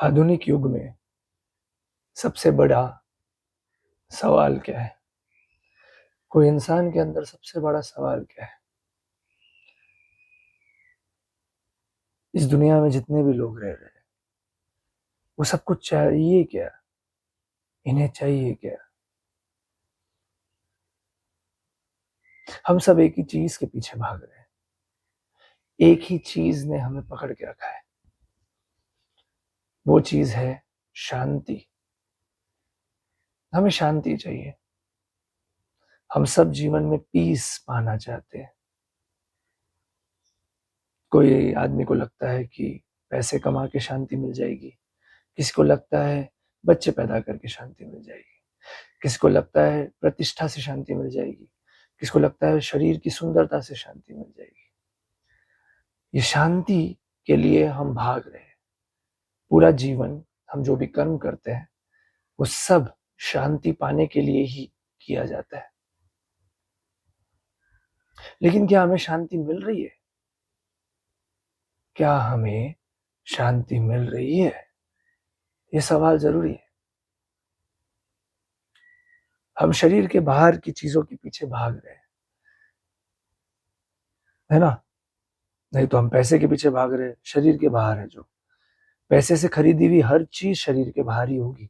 आधुनिक युग में सबसे बड़ा सवाल क्या है? कोई इंसान के अंदर सबसे बड़ा सवाल क्या है? इस दुनिया में जितने भी लोग रह रहे हैं, वो सब कुछ चाहिए क्या? इन्हें चाहिए क्या? हम सब एक ही चीज के पीछे भाग रहे हैं। एक ही चीज ने हमें पकड़ के रखा है। वो चीज है शांति। हमें शांति चाहिए। हम सब जीवन में पीस पाना चाहते हैं। कोई आदमी को लगता है कि पैसे कमा के शांति मिल जाएगी। किसी को लगता है बच्चे पैदा करके शांति मिल जाएगी। किसी को लगता है प्रतिष्ठा से शांति मिल जाएगी। किसी को लगता है शरीर की सुंदरता से शांति मिल जाएगी। ये शांति के लिए हम भाग रहे हैं। पूरा जीवन हम जो भी कर्म करते हैं वो सब शांति पाने के लिए ही किया जाता है। लेकिन क्या हमें शांति मिल रही है? क्या हमें शांति मिल रही है? ये सवाल जरूरी है। हम शरीर के बाहर की चीजों के पीछे भाग रहे हैं, है ना? नहीं तो हम पैसे के पीछे भाग रहे हैं। शरीर के बाहर है जो पैसे से खरीदी हुई हर चीज शरीर के बाहर ही होगी।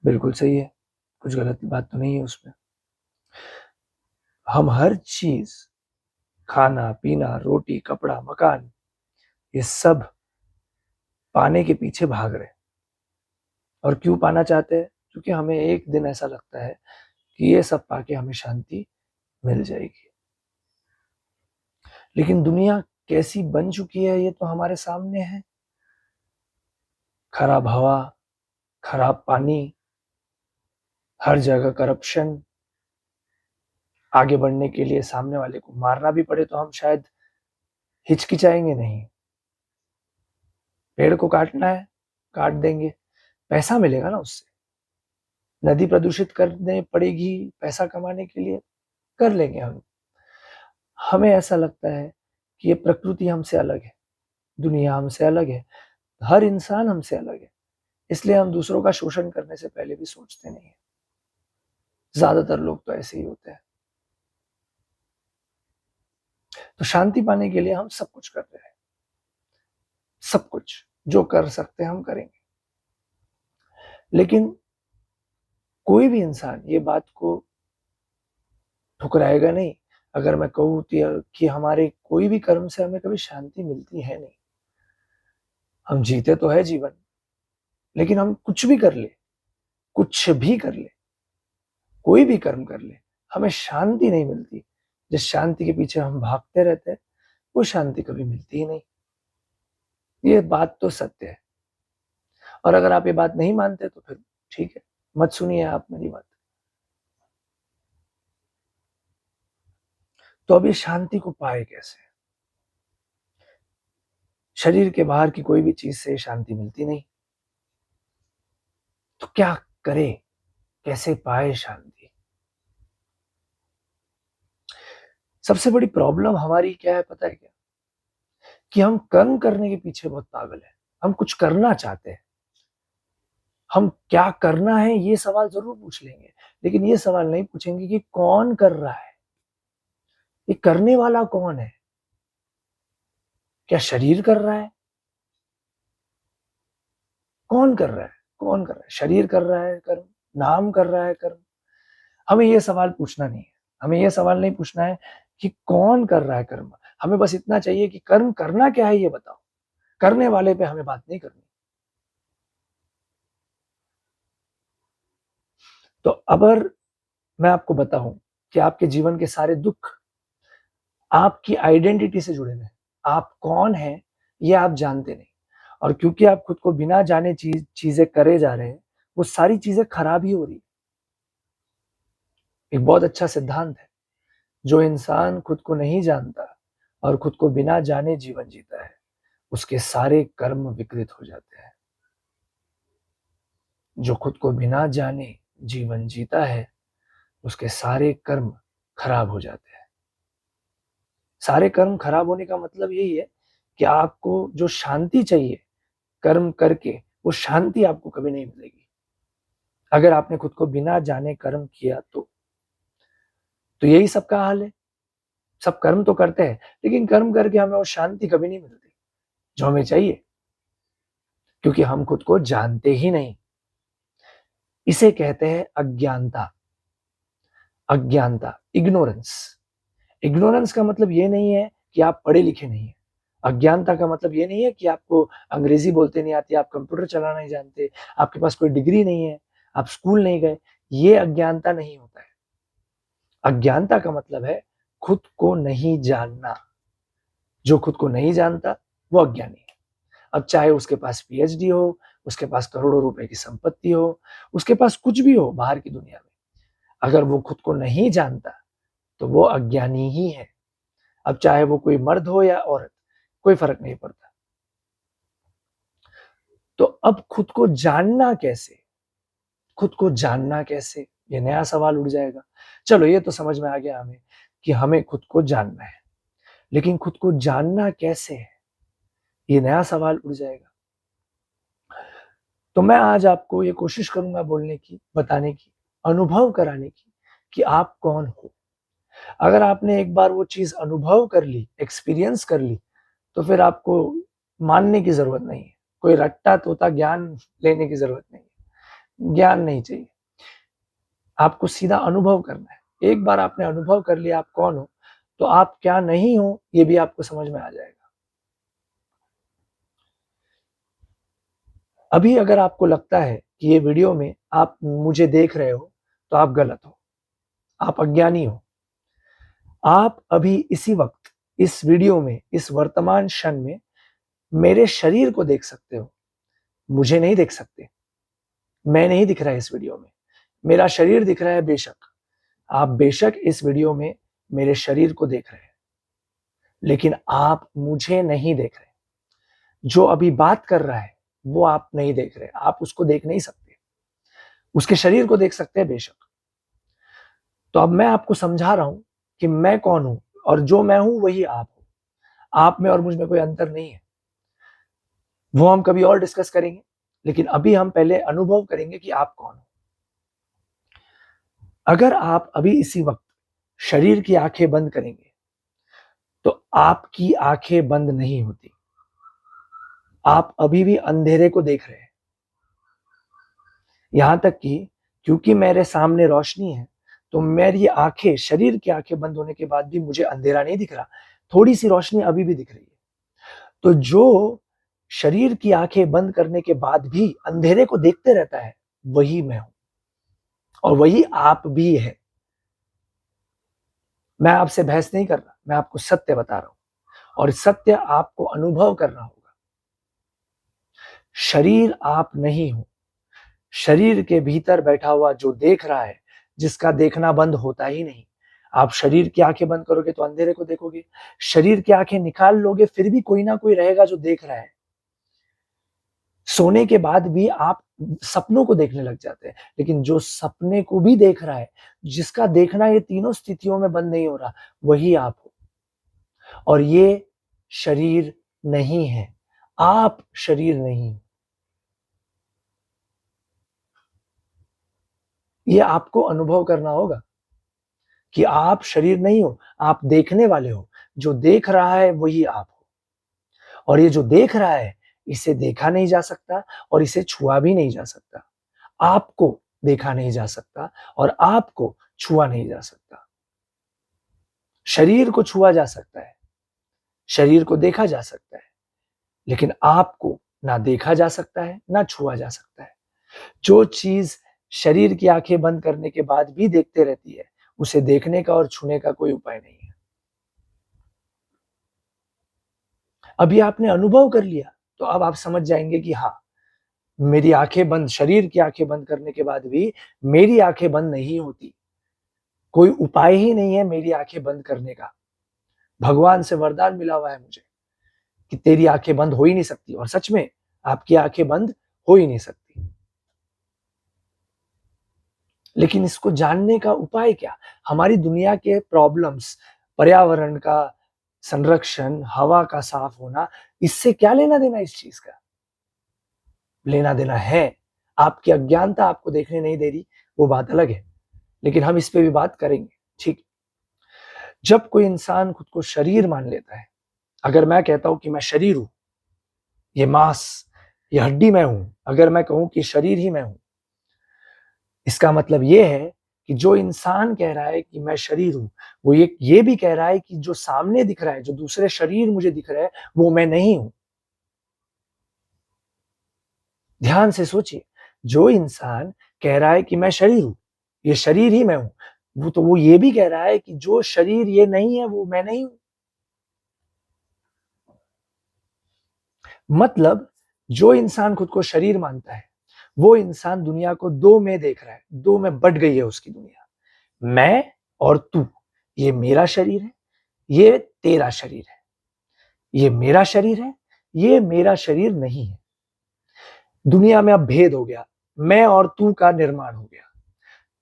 बिल्कुल सही है। कुछ गलत बात तो नहीं है उसमें। हम हर चीज, खाना पीना, रोटी, कपड़ा, मकान, ये सब पाने के पीछे भाग रहे हैं। और क्यों पाना चाहते हैं? क्योंकि हमें एक दिन ऐसा लगता है कि ये सब पाके हमें शांति मिल जाएगी। लेकिन दुनिया कैसी बन चुकी है ये तो हमारे सामने है। खराब हवा, खराब पानी, हर जगह करप्शन। आगे बढ़ने के लिए सामने वाले को मारना भी पड़े तो हम शायद हिचकिचाएंगे नहीं। पेड़ को काटना है, काट देंगे, पैसा मिलेगा ना उससे। नदी प्रदूषित करने पड़ेगी पैसा कमाने के लिए, कर लेंगे हम। हमें ऐसा लगता है कि ये प्रकृति हमसे अलग है, दुनिया हमसे अलग है, हर इंसान हमसे अलग है। इसलिए हम दूसरों का शोषण करने से पहले भी सोचते नहीं है। ज्यादातर लोग तो ऐसे ही होते हैं। तो शांति पाने के लिए हम सब कुछ कर रहे हैं। सब कुछ जो कर सकते हैं हम करेंगे। लेकिन कोई भी इंसान ये बात को ठुकराएगा नहीं अगर मैं कहूँ कि हमारे कोई भी कर्म से हमें कभी शांति मिलती है नहीं। हम जीते तो है जीवन, लेकिन हम कुछ भी कर ले, कुछ भी कर ले, कोई भी कर्म कर ले, हमें शांति नहीं मिलती। जिस शांति के पीछे हम भागते रहते हैं वो शांति कभी मिलती ही नहीं। ये बात तो सत्य है। और अगर आप ये बात नहीं मानते तो फिर ठीक है, मत सुनिए आप मेरी बात। तो अब ये शांति को पाए कैसे? शरीर के बाहर की कोई भी चीज से शांति मिलती नहीं। तो क्या करे? कैसे पाए शांति? सबसे बड़ी प्रॉब्लम हमारी क्या है पता है क्या? कि हम कर्म करने के पीछे बहुत पागल है। हम कुछ करना चाहते हैं। हम क्या करना है ये सवाल जरूर पूछ लेंगे, लेकिन ये सवाल नहीं पूछेंगे कि कौन कर रहा है। ये करने वाला कौन है? क्या शरीर कर रहा है? कौन कर रहा है? कौन कर रहा है? शरीर कर रहा है कर्म, नाम कर रहा है कर्म। हमें ये सवाल पूछना नहीं है। हमें ये सवाल नहीं पूछना है कि कौन कर रहा है कर्म। हमें बस इतना चाहिए कि कर्म करना क्या है ये बताओ। करने वाले पे हमें बात नहीं करनी। तो अगर मैं आपको बताऊं कि आपके जीवन के सारे दुख आपकी आइडेंटिटी से जुड़े हुए हैं। आप कौन हैं ये आप जानते नहीं। और क्योंकि आप खुद को बिना जाने चीजें करे जा रहे हैं, वो सारी चीजें खराब ही हो रही है। एक बहुत अच्छा सिद्धांत है, जो इंसान खुद को नहीं जानता और खुद को बिना जाने जीवन जीता है उसके सारे कर्म विकृत हो जाते हैं। जो खुद को बिना जाने जीवन जीता है उसके सारे कर्म खराब हो जाते हैं। सारे कर्म खराब होने का मतलब यही है कि आपको जो शांति चाहिए कर्म करके वो शांति आपको कभी नहीं मिलेगी। अगर आपने खुद को बिना जाने कर्म किया तो यही सबका हाल है। सब कर्म तो करते हैं, लेकिन कर्म करके हमें वो शांति कभी नहीं मिलती जो हमें चाहिए, क्योंकि हम खुद को जानते ही नहीं। इसे कहते हैं अज्ञानता। अज्ञानता, इग्नोरेंस। इग्नोरेंस का मतलब ये नहीं है कि आप पढ़े लिखे नहीं है। अज्ञानता का मतलब ये नहीं है कि आपको अंग्रेजी बोलते नहीं आती, आप कंप्यूटर चलाना नहीं जानते, आपके पास कोई डिग्री नहीं है, आप स्कूल नहीं गए। ये अज्ञानता नहीं होता है। अज्ञानता का मतलब है खुद को नहीं जानना। जो खुद को नहीं जानता वो अज्ञानी है। अब चाहे उसके पास पीएचडी हो, उसके पास करोड़ों रुपए की संपत्ति हो, उसके पास कुछ भी हो बाहर की दुनिया में, अगर वो खुद को नहीं जानता तो वो अज्ञानी ही है। अब चाहे वो कोई मर्द हो या औरत, कोई फर्क नहीं पड़ता। तो अब खुद को जानना कैसे? खुद को जानना कैसे, ये नया सवाल उठ जाएगा। चलो ये तो समझ में आ गया हमें कि हमें खुद को जानना है, लेकिन खुद को जानना कैसे है, ये नया सवाल उठ जाएगा। तो मैं आज आपको ये कोशिश करूंगा बोलने की, बताने की, अनुभव कराने की कि आप कौन हो। अगर आपने एक बार वो चीज अनुभव कर ली, एक्सपीरियंस कर ली, तो फिर आपको मानने की जरूरत नहीं है। कोई रट्टा तोता ज्ञान लेने की जरूरत नहीं है। ज्ञान नहीं चाहिए, आपको सीधा अनुभव करना है। एक बार आपने अनुभव कर लिया आप कौन हो, तो आप क्या नहीं हो ये भी आपको समझ में आ जाएगा। अभी अगर आपको लगता है कि ये वीडियो में आप मुझे देख रहे हो, तो आप गलत हो, आप अज्ञानी हो। आप अभी इसी वक्त इस वीडियो में, इस वर्तमान क्षण में मेरे शरीर को देख सकते हो, मुझे नहीं देख सकते। मैं नहीं दिख रहा है इस वीडियो में, मेरा शरीर दिख रहा है बेशक। आप बेशक इस वीडियो में मेरे शरीर को देख रहे हैं, लेकिन आप मुझे नहीं देख रहे। जो अभी बात कर रहा है वो आप नहीं देख रहे, आप उसको देख नहीं सकते। उसके शरीर को देख सकते हैं बेशक। तो अब मैं आपको समझा रहा हूं कि मैं कौन हूं, और जो मैं हूं वही आप हो। आप में और मुझ में कोई अंतर नहीं है। वो हम कभी और डिस्कस करेंगे, लेकिन अभी हम पहले अनुभव करेंगे कि आप कौन हो। अगर आप अभी इसी वक्त शरीर की आंखें बंद करेंगे, तो आपकी आंखें बंद नहीं होती। आप अभी भी अंधेरे को देख रहे हैं। यहां तक कि क्योंकि मेरे सामने रोशनी है, तो मेरी आंखें, शरीर की आंखें बंद होने के बाद भी मुझे अंधेरा नहीं दिख रहा, थोड़ी सी रोशनी अभी भी दिख रही है। तो जो शरीर की आंखें बंद करने के बाद भी अंधेरे को देखते रहता है, वही मैं हूं, और वही आप भी है। मैं आपसे बहस नहीं कर रहा, मैं आपको सत्य बता रहा हूं, और सत्य आपको अनुभव करना होगा। शरीर आप नहीं हो। शरीर के भीतर बैठा हुआ जो देख रहा है, जिसका देखना बंद होता ही नहीं। आप शरीर की आंखें बंद करोगे तो अंधेरे को देखोगे, शरीर की आंखें निकाल लोगे फिर भी कोई ना कोई रहेगा जो देख रहा है। सोने के बाद भी आप सपनों को देखने लग जाते हैं, लेकिन जो सपने को भी देख रहा है, जिसका देखना ये तीनों स्थितियों में बंद नहीं हो रहा, वही आप हो। और ये शरीर नहीं है, आप शरीर नहीं हो। ये आपको अनुभव करना होगा कि आप शरीर नहीं हो, आप देखने वाले हो। जो देख रहा है वही आप हो, और ये जो देख रहा है, इसे देखा नहीं जा सकता और इसे छुआ भी नहीं जा सकता। आपको देखा नहीं जा सकता और आपको छुआ नहीं जा सकता। शरीर को छुआ जा सकता है, शरीर को देखा जा सकता है, लेकिन आपको ना देखा जा सकता है ना छुआ जा सकता है। जो चीज शरीर की आंखें बंद करने के बाद भी देखते रहती है, उसे देखने का और छूने का कोई उपाय नहीं है। अभी आपने अनुभव कर लिया, तो अब आप समझ जाएंगे कि हाँ, मेरी आंखें बंद, शरीर की आंखें बंद करने के बाद भी मेरी आंखें बंद नहीं होती। कोई उपाय ही नहीं है मेरी आंखें बंद करने का। भगवान से वरदान मिला हुआ है मुझे कि तेरी आंखें बंद हो ही नहीं सकती, और सच में आपकी आंखें बंद हो ही नहीं सकती। लेकिन इसको जानने का उपाय क्या? हमारी दुनिया के प्रॉब्लम्स, पर्यावरण का संरक्षण, हवा का साफ होना, इससे क्या लेना देना इस चीज का? लेना देना है। आपकी अज्ञानता आपको देखने नहीं दे रही, वो बात अलग है, लेकिन हम इस पे भी बात करेंगे। ठीक, जब कोई इंसान खुद को शरीर मान लेता है, अगर मैं कहता हूं कि मैं शरीर हूं, ये मांस, ये हड्डी मैं हूं, अगर मैं कहूं कि शरीर ही मैं हूं, इसका मतलब ये है कि जो इंसान कह रहा है कि मैं शरीर हूं, वो ये भी कह रहा है कि जो सामने दिख रहा है, जो दूसरे शरीर मुझे दिख रहा है, वो मैं नहीं हूं। ध्यान से सोचिए, जो इंसान कह रहा है कि मैं शरीर हूं, ये शरीर ही मैं हूं, वो ये भी कह रहा है कि जो शरीर ये नहीं है, वो मैं नहीं हूं। मतलब जो इंसान खुद को शरीर मानता है, वो इंसान दुनिया को दो में देख रहा है, दो में बट गई है उसकी दुनिया। मैं और तू, ये मेरा शरीर है, ये तेरा शरीर है, ये मेरा शरीर है, ये मेरा शरीर नहीं है। दुनिया में अब भेद हो गया, मैं और तू का निर्माण हो गया।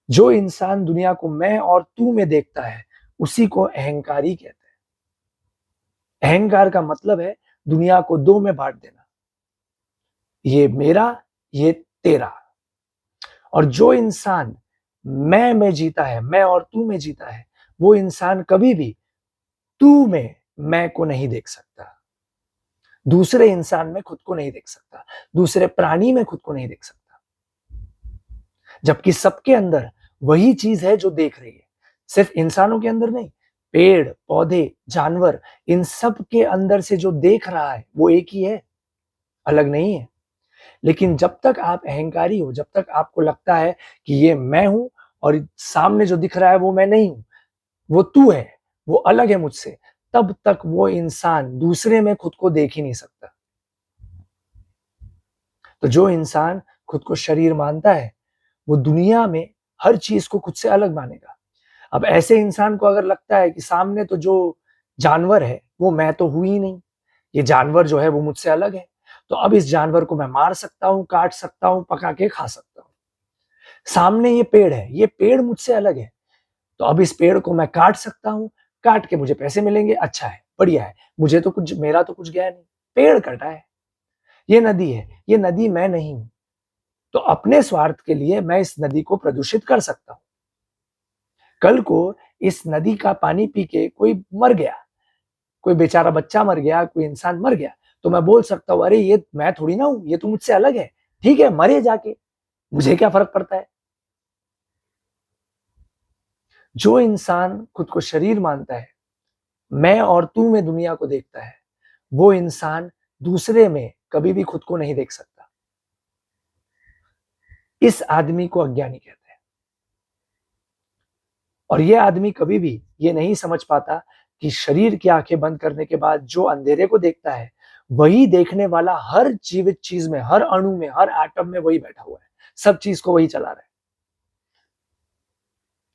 जो इंसान दुनिया को मैं और तू में देखता है, उसी को अहंकारी कहते हैं। अहंकार का मतलब है दुनिया को दो में बांट देना, ये मेरा, ये तेरा। और जो इंसान मैं में जीता है, मैं और तू में जीता है, वो इंसान कभी भी तू में मैं को नहीं देख सकता, दूसरे इंसान में खुद को नहीं देख सकता, दूसरे प्राणी में खुद को नहीं देख सकता। जबकि सबके अंदर वही चीज है जो देख रही है, सिर्फ इंसानों के अंदर नहीं, पेड़ पौधे जानवर, इन सब के अंदर से जो देख रहा है वो एक ही है, अलग नहीं है। लेकिन जब तक आप अहंकारी हो, जब तक आपको लगता है कि ये मैं हूं और सामने जो दिख रहा है वो मैं नहीं हूं, वो तू है, वो अलग है मुझसे, तब तक वो इंसान दूसरे में खुद को देख ही नहीं सकता। तो जो इंसान खुद को शरीर मानता है, वो दुनिया में हर चीज को खुद से अलग मानेगा। अब ऐसे इंसान को अगर लगता है कि सामने तो जो जानवर है वो मैं तो हूं ही नहीं, ये जानवर जो है वो मुझसे अलग है, तो अब इस जानवर को मैं मार सकता हूं, काट सकता हूं, पका के खा सकता हूं। सामने ये पेड़ है, ये पेड़ मुझसे अलग है, तो अब इस पेड़ को मैं काट सकता हूं, काट के मुझे पैसे मिलेंगे, अच्छा है, बढ़िया है, मुझे तो कुछ, मेरा तो कुछ गया नहीं, पेड़ कटा है। ये नदी है, ये नदी मैं नहीं हूं, तो अपने स्वार्थ के लिए मैं इस नदी को प्रदूषित कर सकता हूं। कल को इस नदी का पानी पी के कोई मर गया, कोई बेचारा बच्चा मर गया, कोई इंसान मर गया, तो मैं बोल सकता हूं अरे ये मैं थोड़ी ना हूं, ये तो मुझसे अलग है, ठीक है मरे जाके, मुझे क्या फर्क पड़ता है। जो इंसान खुद को शरीर मानता है, मैं और तू में दुनिया को देखता है, वो इंसान दूसरे में कभी भी खुद को नहीं देख सकता। इस आदमी को अज्ञानी कहते हैं। और ये आदमी कभी भी ये नहीं समझ पाता कि शरीर की आंखें बंद करने के बाद जो अंधेरे को देखता है, वही देखने वाला हर जीवित चीज में, हर अणु में, हर एटम में वही बैठा हुआ है, सब चीज को वही चला रहा है।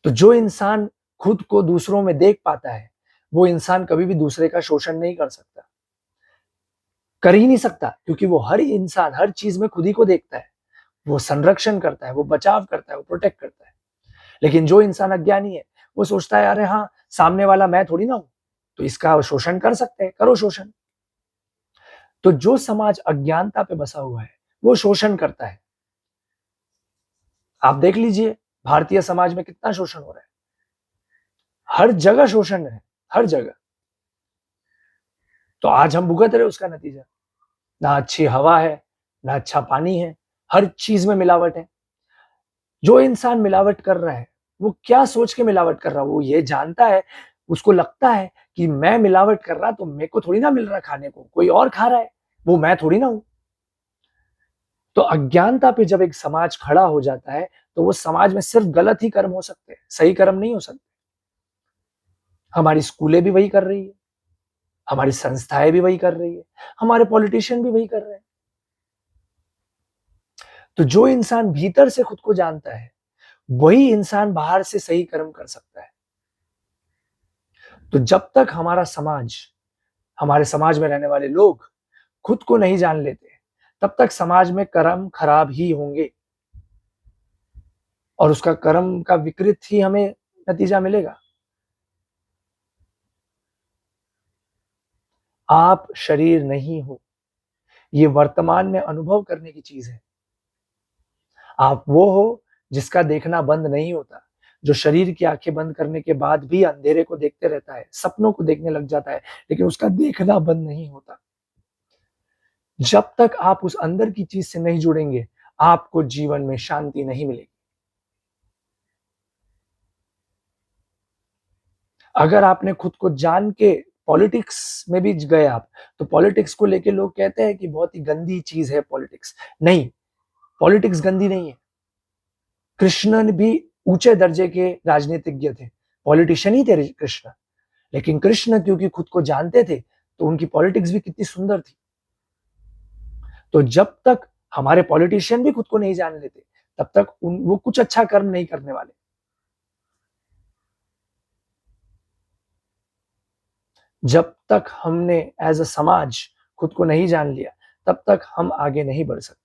तो जो इंसान खुद को दूसरों में देख पाता है, वो इंसान कभी भी दूसरे का शोषण नहीं कर सकता, कर ही नहीं सकता, क्योंकि वो हर इंसान हर चीज में खुद ही को देखता है, वो संरक्षण करता है, वो बचाव करता है, वो प्रोटेक्ट करता है। लेकिन जो इंसान अज्ञानी है, वो सोचता है अरे हाँ, सामने वाला मैं थोड़ी ना हूं, तो इसका शोषण कर सकते हैं, करो शोषण। तो जो समाज अज्ञानता पे बसा हुआ है, वो शोषण करता है। आप देख लीजिए भारतीय समाज में कितना शोषण हो रहा है, हर जगह शोषण है, हर जगह। तो आज हम भुगत रहे उसका नतीजा, ना अच्छी हवा है, ना अच्छा पानी है, हर चीज में मिलावट है। जो इंसान मिलावट कर रहा है, वो क्या सोच के मिलावट कर रहा है, वो ये जानता है, उसको लगता है कि मैं मिलावट कर रहा तो मेरे को थोड़ी ना मिल रहा खाने को, कोई और खा रहा है, वो मैं थोड़ी ना हूं। तो अज्ञानता पे जब एक समाज खड़ा हो जाता है, तो वो समाज में सिर्फ गलत ही कर्म हो सकते हैं, सही कर्म नहीं हो सकते। हमारी स्कूलें भी वही कर रही है, हमारी संस्थाएं भी वही कर रही है, हमारे पॉलिटिशियन भी वही कर रहे हैं। तो जो इंसान भीतर से खुद को जानता है, वही इंसान बाहर से सही कर्म कर सकता है। तो जब तक हमारे समाज में रहने वाले लोग खुद को नहीं जान लेते, तब तक समाज में कर्म खराब ही होंगे, और उसका कर्म का विकृत ही हमें नतीजा मिलेगा। आप शरीर नहीं हो, ये वर्तमान में अनुभव करने की चीज है। आप वो हो जिसका देखना बंद नहीं होता, जो शरीर की आंखें बंद करने के बाद भी अंधेरे को देखते रहता है, सपनों को देखने लग जाता है, लेकिन उसका देखना बंद नहीं होता। जब तक आप उस अंदर की चीज से नहीं जुड़ेंगे, आपको जीवन में शांति नहीं मिलेगी। अगर आपने खुद को जान के पॉलिटिक्स में भी गए आप, तो पॉलिटिक्स को लेके लोग कहते हैं कि बहुत ही गंदी चीज है पॉलिटिक्स। नहीं, पॉलिटिक्स गंदी नहीं है। कृष्ण भी ऊंचे दर्जे के राजनीतिज्ञ थे, पॉलिटिशियन ही थे कृष्ण। लेकिन कृष्ण क्योंकि खुद को जानते थे, तो उनकी पॉलिटिक्स भी कितनी सुंदर थी। तो जब तक हमारे पॉलिटिशियन भी खुद को नहीं जान लेते, तब तक वो कुछ अच्छा कर्म नहीं करने वाले। जब तक हमने एज अ समाज खुद को नहीं जान लिया, तब तक हम आगे नहीं बढ़ सकते।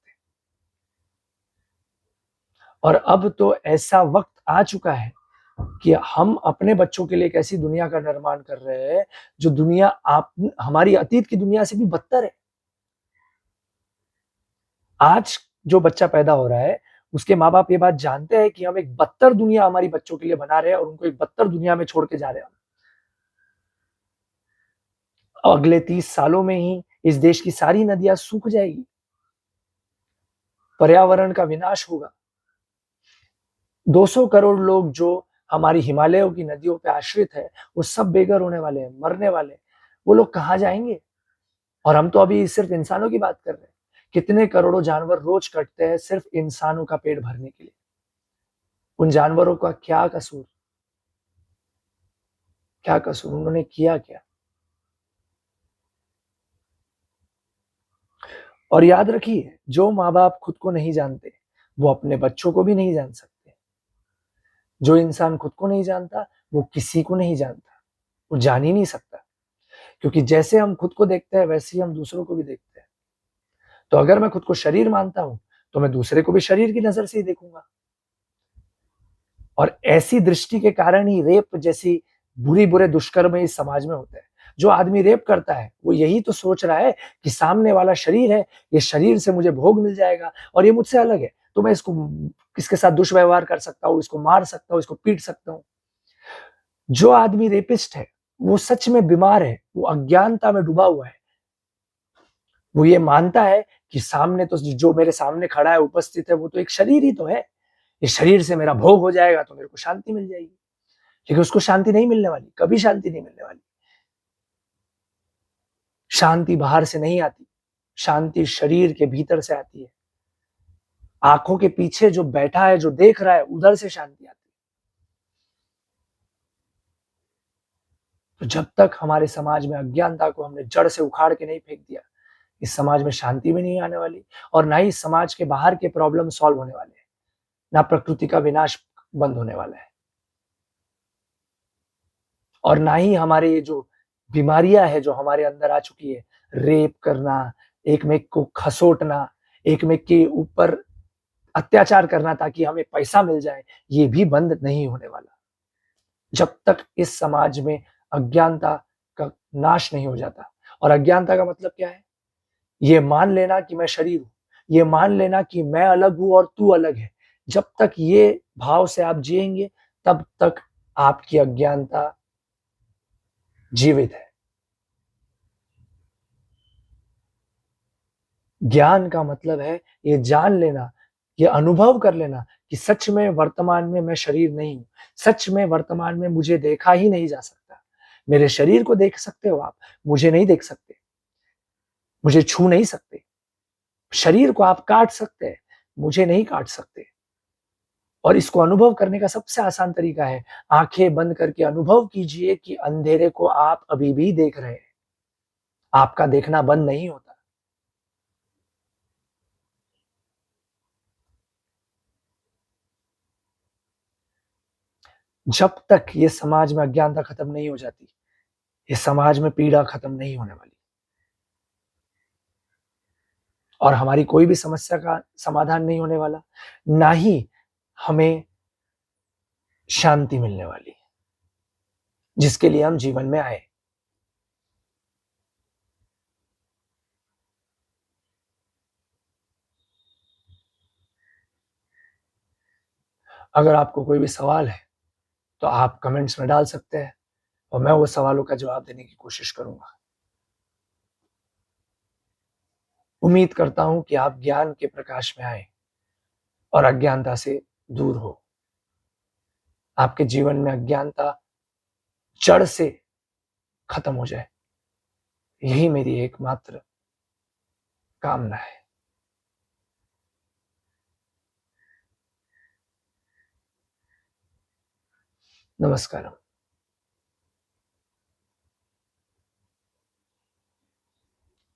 और अब तो ऐसा वक्त आ चुका है कि हम अपने बच्चों के लिए एक ऐसी दुनिया का निर्माण कर रहे हैं, जो दुनिया आप हमारी अतीत की दुनिया से भी बदतर है। आज जो बच्चा पैदा हो रहा है, उसके माँ बाप ये बात जानते हैं कि हम एक बदतर दुनिया हमारी बच्चों के लिए बना रहे हैं और उनको एक बदतर दुनिया में छोड़ के जा रहे हैं। अगले 30 सालों में ही इस देश की सारी नदियां सूख जाएगी, पर्यावरण का विनाश होगा। 200 करोड़ लोग जो हमारी हिमालयों की नदियों पे आश्रित है, वो सब बेघर होने वाले हैं, मरने वाले हैं। वो लोग कहाँ जाएंगे? और हम तो अभी सिर्फ इंसानों की बात कर रहे हैं। कितने करोड़ों जानवर रोज कटते हैं सिर्फ इंसानों का पेट भरने के लिए। उन जानवरों का क्या कसूर? क्या कसूर? उन्होंने किया क्या? और याद रखिए, जो माँ बाप खुद को नहीं जानते, वो अपने बच्चों को भी नहीं जान सकते। जो इंसान खुद को नहीं जानता, वो किसी को नहीं जानता, वो जान ही नहीं सकता। क्योंकि जैसे हम खुद को देखते हैं, वैसे ही हम दूसरों को भी देखते हैं। तो अगर मैं खुद को शरीर मानता हूं, तो मैं दूसरे को भी शरीर की नजर से ही देखूंगा। और ऐसी दृष्टि के कारण ही रेप जैसी बुरे दुष्कर्म इस समाज में होते हैं। जो आदमी रेप करता है, वो यही तो सोच रहा है कि सामने वाला शरीर है, ये शरीर से मुझे भोग मिल जाएगा और ये मुझसे अलग है, तो मैं इसके साथ दुष्व्यवहार कर सकता हूँ, इसको मार सकता हूँ, इसको पीट सकता हूँ। जो आदमी रेपिस्ट है, वो सच में बीमार है, वो अज्ञानता में डूबा हुआ है। वो ये मानता है कि सामने तो जो मेरे सामने खड़ा है, उपस्थित है, वो तो एक शरीर ही तो है। इस शरीर से मेरा भोग हो जाएगा तो मेरे को शांति मिल जाएगी। लेकिन उसको शांति नहीं मिलने वाली, कभी शांति नहीं मिलने वाली। शांति बाहर से नहीं आती, शांति शरीर के भीतर से आती है। आंखों के पीछे जो बैठा है, जो देख रहा है, उधर से शांति आती है। तो जब तक हमारे समाज में अज्ञानता को हमने जड़ से उखाड़ के नहीं फेंक दिया, इस समाज में शांति भी नहीं आने वाली और ना ही समाज के बाहर के प्रॉब्लम सॉल्व होने वाले हैं, ना प्रकृति का विनाश बंद होने वाला है, और ना ही हमारे ये जो बीमारियां है जो हमारे अंदर आ चुकी है, रेप करना, एक में को खसोटना, एक में के ऊपर अत्याचार करना ताकि हमें पैसा मिल जाए, ये भी बंद नहीं होने वाला जब तक इस समाज में अज्ञानता का नाश नहीं हो जाता। और अज्ञानता का मतलब क्या है? ये मान लेना कि मैं शरीर हूं, ये मान लेना कि मैं अलग हूं और तू अलग है। जब तक ये भाव से आप जिएंगे, तब तक आपकी अज्ञानता जीवित है। ज्ञान का मतलब है ये जान लेना, ये अनुभव कर लेना कि सच में वर्तमान में मैं शरीर नहीं हूं। सच में वर्तमान में मुझे देखा ही नहीं जा सकता। मेरे शरीर को देख सकते हो आप, मुझे नहीं देख सकते, मुझे छू नहीं सकते। शरीर को आप काट सकते हैं, मुझे नहीं काट सकते। और इसको अनुभव करने का सबसे आसान तरीका है, आंखें बंद करके अनुभव कीजिए कि अंधेरे को आप अभी भी देख रहे हैं। आपका देखना बंद नहीं होता। जब तक ये समाज में अज्ञानता खत्म नहीं हो जाती, ये समाज में पीड़ा खत्म नहीं होने वाली और हमारी कोई भी समस्या का समाधान नहीं होने वाला, ना ही हमें शांति मिलने वाली, जिसके लिए हम जीवन में आए। अगर आपको कोई भी सवाल है तो आप कमेंट्स में डाल सकते हैं और मैं वो सवालों का जवाब देने की कोशिश करूंगा। उम्मीद करता हूं कि आप ज्ञान के प्रकाश में आए और अज्ञानता से दूर हो। आपके जीवन में अज्ञानता जड़ से खत्म हो जाए, यही मेरी एकमात्र कामना है। नमस्कार।